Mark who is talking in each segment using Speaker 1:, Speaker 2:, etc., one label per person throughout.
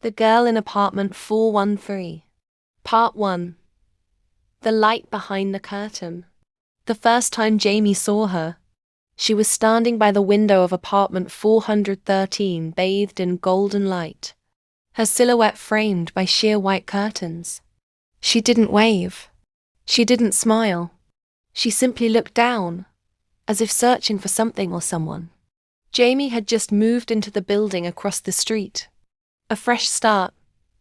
Speaker 1: The Girl in Apartment 413. Part 1. The Light Behind the Curtain. The first time Jamie saw her, she was standing by the window of apartment 413, bathed in golden light, her silhouette framed by sheer white curtains. She didn't wave. She didn't smile. She simply looked down, as if searching for something or someone. Jamie had just moved into the building across the street. A fresh start,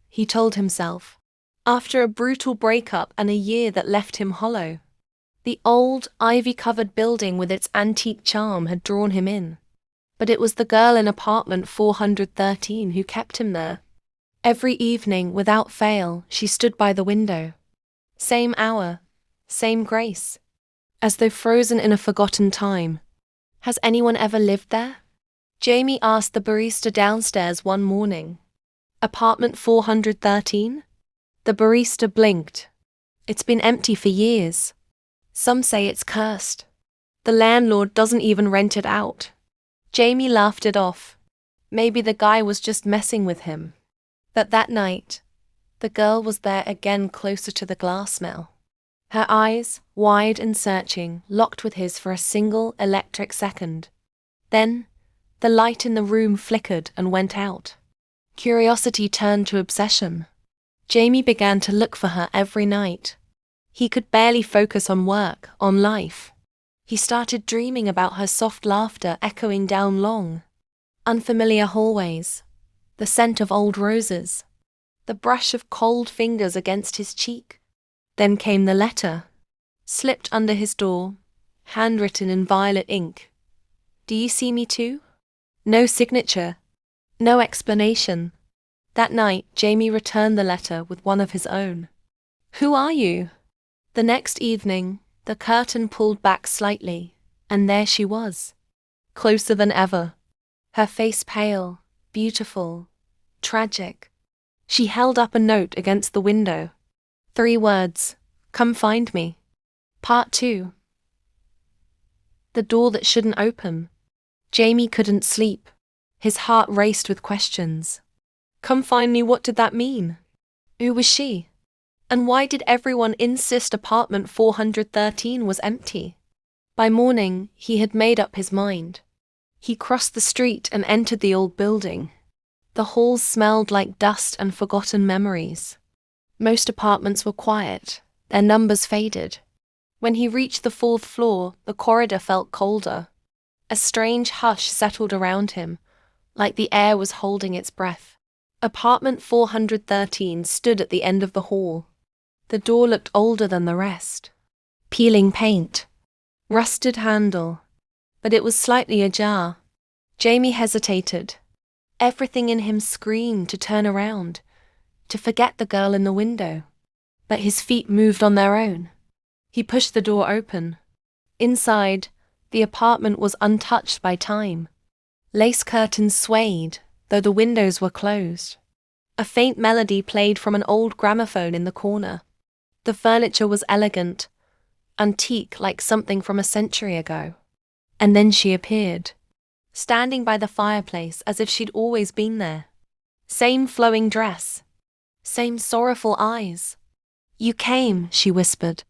Speaker 1: he told himself, after a brutal breakup and a year that left him hollow. The old, ivy-covered building with its antique charm had drawn him in. But it was the girl in apartment 413 who kept him there. Every evening, without fail, she stood by the window. Same hour, same grace. As though frozen in a forgotten time. Has anyone ever lived there? Jamie asked the barista downstairs one morning. Apartment 413? The barista blinked. It's been empty for years. Some say it's cursed. The landlord doesn't even rent it out. Jamie laughed it off. Maybe the guy was just messing with him. But that night, the girl was there again, closer to the glass smell. Her eyes, wide and searching, locked with his for a single electric second. Then, the light in the room flickered and went out. Curiosity turned to obsession. Jamie began to look for her every night. He could barely focus on work, on life. He started dreaming about her soft laughter echoing down long, unfamiliar hallways, the scent of old roses, the brush of cold fingers against his cheek. Then came the letter, slipped under his door, handwritten in violet ink. Do you see me too? No signature. No explanation. That night, Jamie returned the letter with one of his own. Who are you? The next evening, the curtain pulled back slightly, and there she was, closer than ever. Her face pale, beautiful, tragic. She held up a note against the window. 3 words, come find me. Part 2. The door that shouldn't open. Jamie couldn't sleep. His heart raced with questions. Come find me, what did that mean? Who was she? And why did everyone insist apartment 413 was empty? By morning, he had made up his mind. He crossed the street and entered the old building. The halls smelled like dust and forgotten memories. Most apartments were quiet, their numbers faded. When he reached the 4th floor, the corridor felt colder. A strange hush settled around him, like the air was holding its breath. Apartment 413 stood at the end of the hall. The door looked older than the rest. Peeling paint. Rusted handle. But it was slightly ajar. Jamie hesitated. Everything in him screamed to turn around, to forget the girl in the window. But his feet moved on their own. He pushed the door open. Inside, the apartment was untouched by time. Lace curtains swayed, though the windows were closed. A faint melody played from an old gramophone in the corner. The furniture was elegant, antique, like something from a century ago. And then she appeared, standing by the fireplace as if she'd always been there. Same flowing dress, same sorrowful eyes. You came, she whispered.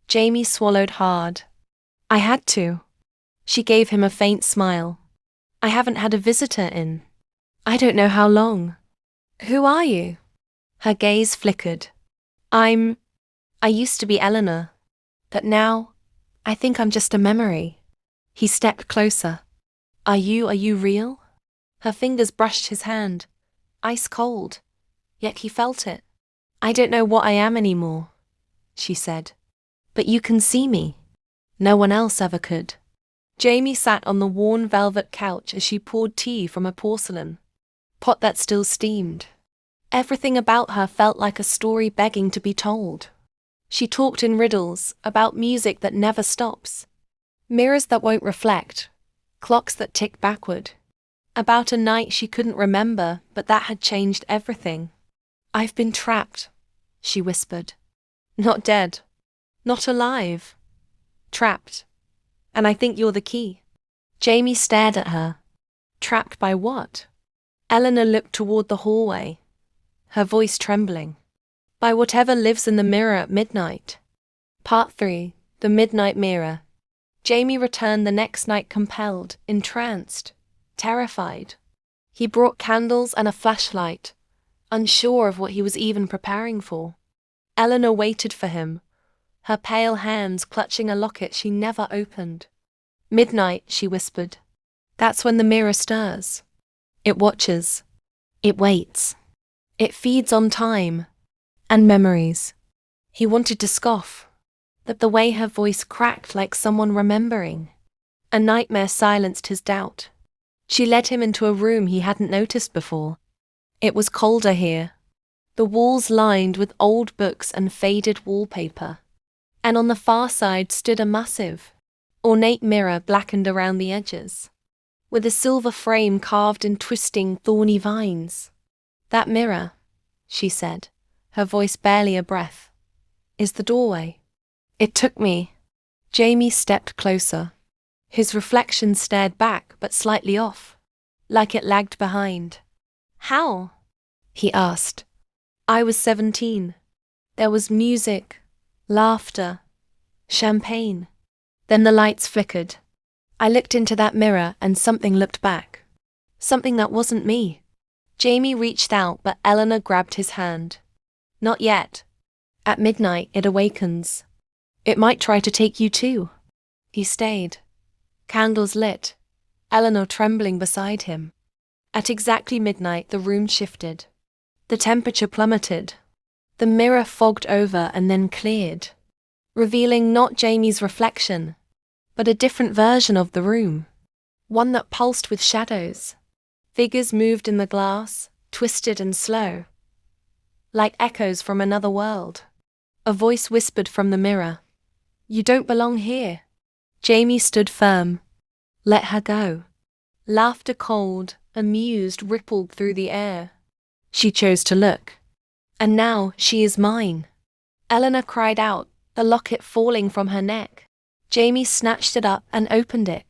Speaker 1: Jamie swallowed hard. I had to. She gave him a faint smile. I haven't had a visitor in I don't know how long. Who are you? Her gaze flickered. I used to be Eleanor, but now, I think I'm just a memory. He stepped closer. Are you real? Her fingers brushed his hand, ice cold, yet he felt it. I don't know what I am anymore, she said. But you can see me. No one else ever could. Jamie sat on the worn velvet couch as she poured tea from a porcelain pot that still steamed. Everything about her felt like a story begging to be told. She talked in riddles about music that never stops, mirrors that won't reflect, clocks that tick backward, about a night she couldn't remember but that had changed everything. I've been trapped, she whispered. Not dead, not alive, trapped. And I think you're the key. Jamie stared at her. Trapped by what? Eleanor looked toward the hallway. her voice trembling. By whatever lives in the mirror at midnight. Part 3. The Midnight Mirror. Jamie returned the next night compelled, entranced, terrified. He brought candles and a flashlight, unsure of what he was even preparing for. Eleanor waited for him, her pale hands clutching a locket she never opened. "Midnight," she whispered. "That's when the mirror stirs. It watches. It waits. It feeds on time and memories." He wanted to scoff, but the way her voice cracked like someone remembering. A nightmare silenced his doubt. She led him into a room he hadn't noticed before. It was colder here, the walls lined with old books and faded wallpaper. And on the far side stood a massive, ornate mirror blackened around the edges, with a silver frame carved in twisting, thorny vines. "That mirror," she said, her voice barely a breath, "is the doorway. It took me." Jamie stepped closer. His reflection stared back but slightly off, like it lagged behind. "How?" he asked. "I was 17. There was music, laughter, champagne. Then the lights flickered. I looked into that mirror and something looked back. Something that wasn't me." Jamie reached out but Eleanor grabbed his hand. "Not yet. At midnight it awakens. It might try to take you too." He stayed. Candles lit, Eleanor trembling beside him. At exactly midnight the room shifted. The temperature plummeted. The mirror fogged over and then cleared, revealing not Jamie's reflection, but a different version of the room. One that pulsed with shadows. Figures moved in the glass, twisted and slow, like echoes from another world. A voice whispered from the mirror, "You don't belong here." Jamie stood firm. Let her go. Laughter, cold, amused, rippled through the air. She chose to look. "And now she is mine." Eleanor cried out, the locket falling from her neck. Jamie snatched it up and opened it.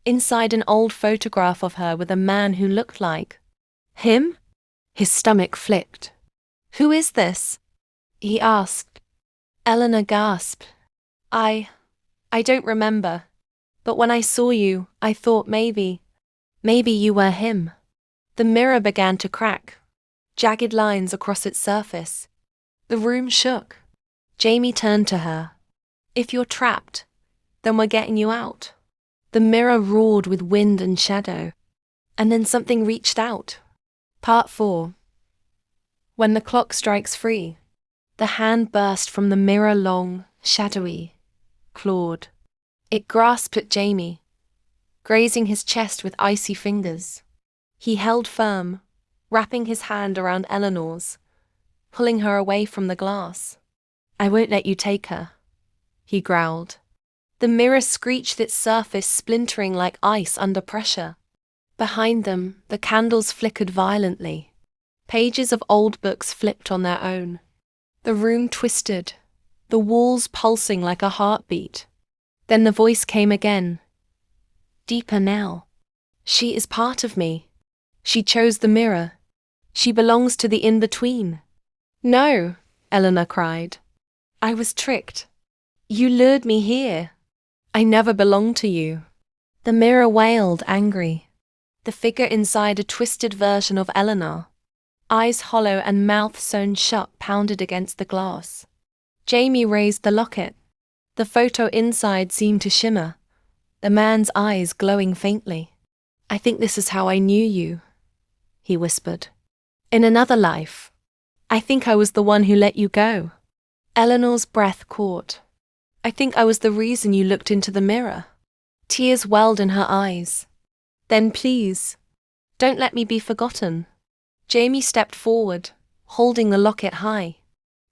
Speaker 1: Inside an old photograph of her with a man who looked like him? His stomach flipped. "Who is this?" he asked. Eleanor gasped. I don't remember. But when I saw you, I thought maybe you were him." The mirror began to crack, jagged lines across its surface. The room shook. Jamie turned to her. "If you're trapped, then we're getting you out." The mirror roared with wind and shadow. And then something reached out. Part 4. When the clock strikes 3, the hand burst from the mirror, long, shadowy, clawed. It grasped at Jamie, grazing his chest with icy fingers. He held firm, wrapping his hand around Eleanor's, pulling her away from the glass. "I won't let you take her," he growled. The mirror screeched, its surface splintering like ice under pressure. Behind them, the candles flickered violently. Pages of old books flipped on their own. The room twisted, the walls pulsing like a heartbeat. Then the voice came again. Deeper now. "She is part of me. She chose the mirror. She belongs to the in-between." "No," Eleanor cried. "I was tricked. You lured me here. I never belonged to you." The mirror wailed, angry. The figure inside, a twisted version of Eleanor, eyes hollow and mouth sewn shut, pounded against the glass. Jamie raised the locket. The photo inside seemed to shimmer, the man's eyes glowing faintly. "I think this is how I knew you," he whispered. "In another life. I think I was the one who let you go." Eleanor's breath caught. "I think I was the reason you looked into the mirror." Tears welled in her eyes. "Then please, don't let me be forgotten." Jamie stepped forward, holding the locket high.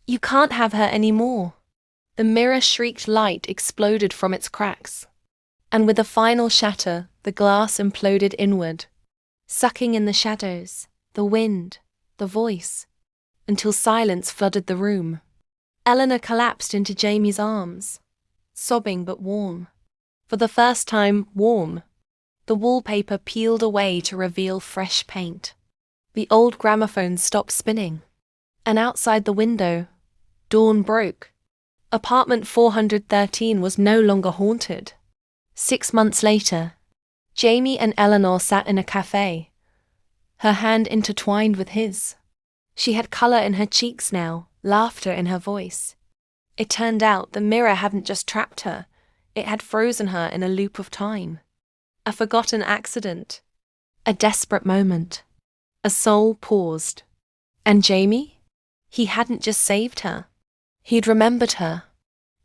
Speaker 1: "You can't have her anymore." The mirror shrieked, light exploded from its cracks. And with a final shatter, the glass imploded inward, sucking in the shadows, the wind, the voice, until silence flooded the room. Eleanor collapsed into Jamie's arms, sobbing but warm. For the first time, warm. The wallpaper peeled away to reveal fresh paint. The old gramophone stopped spinning. And outside the window, dawn broke. Apartment 413 was no longer haunted. 6 months later, Jamie and Eleanor sat in a cafe, her hand intertwined with his. She had color in her cheeks now, laughter in her voice. It turned out the mirror hadn't just trapped her, it had frozen her in a loop of time. A forgotten accident. A desperate moment. A soul paused. And Jamie? He hadn't just saved her. He'd remembered her.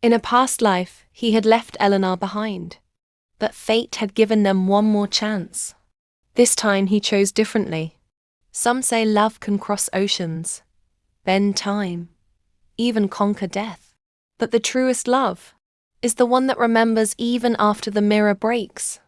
Speaker 1: In a past life, he had left Eleanor behind. But fate had given them one more chance. This time he chose differently. Some say love can cross oceans, bend time, even conquer death. But the truest love is the one that remembers even after the mirror breaks.